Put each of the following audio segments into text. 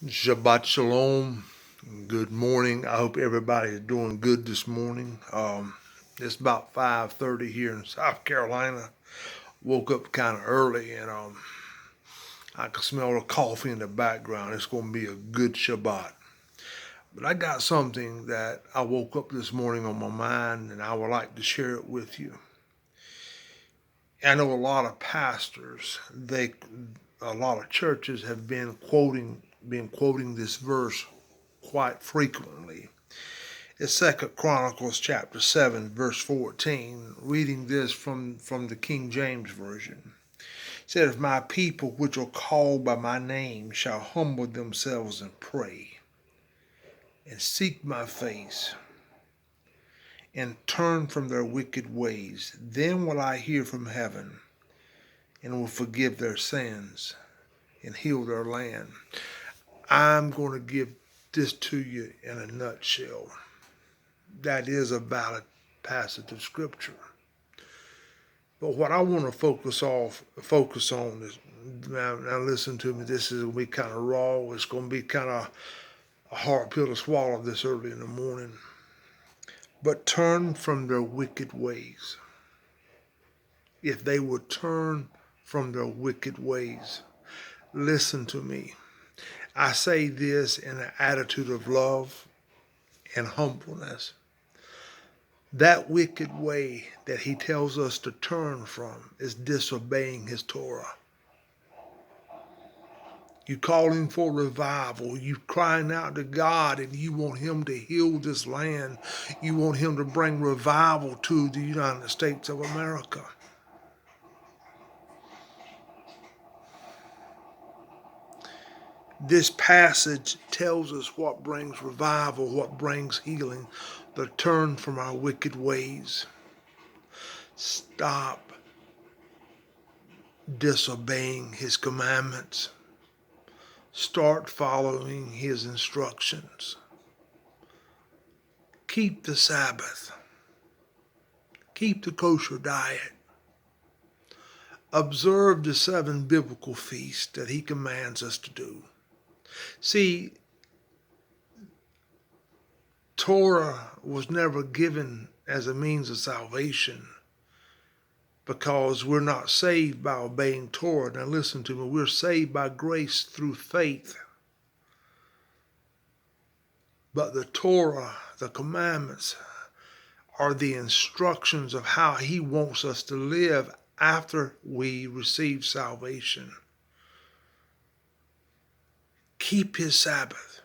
Shabbat Shalom. Good morning. I hope everybody is doing good this morning. It's about 5:30 here in South Carolina. Woke up kind of early and I can smell the coffee in the background. It's going to be a good Shabbat. But I got something that I woke up this morning on my mind and I would like to share it with you. I know a lot of pastors, a lot of churches have been quoting this verse quite frequently. It's Second Chronicles chapter 7, verse 14, reading this from the King James Version. It said, "If my people which are called by my name shall humble themselves and pray, and seek my face, and turn from their wicked ways, then will I hear from heaven, and will forgive their sins, and heal their land." I'm going to give this to you in a nutshell. That is a valid passage of scripture. But what I want to focus on is now listen to me. This is going to be kind of raw. It's going to be kind of a hard pill to swallow this early in the morning. But turn from their wicked ways. If they would turn from their wicked ways, listen to me. I say this in an attitude of love and humbleness. That wicked way that he tells us to turn from is disobeying his Torah. You calling for revival. You crying out to God and you want him to heal this land. You want him to bring revival to the United States of America. This passage tells us what brings revival, what brings healing. The turn from our wicked ways. Stop disobeying his commandments. Start following his instructions. Keep the Sabbath. Keep the kosher diet. Observe the 7 biblical feasts that he commands us to do. See, Torah was never given as a means of salvation because we're not saved by obeying Torah. Now listen to me, we're saved by grace through faith. But the Torah, the commandments, are the instructions of how he wants us to live after we receive salvation. Keep his Sabbath.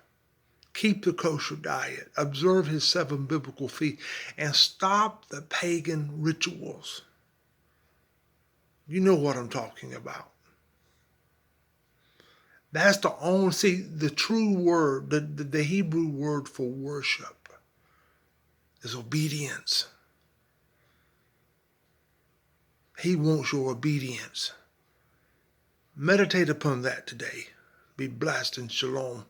Keep the kosher diet. Observe his 7 biblical feasts. And stop the pagan rituals. You know what I'm talking about. That's the true word, the Hebrew word for worship is obedience. He wants your obedience. Meditate upon that today. Be blessed and shalom.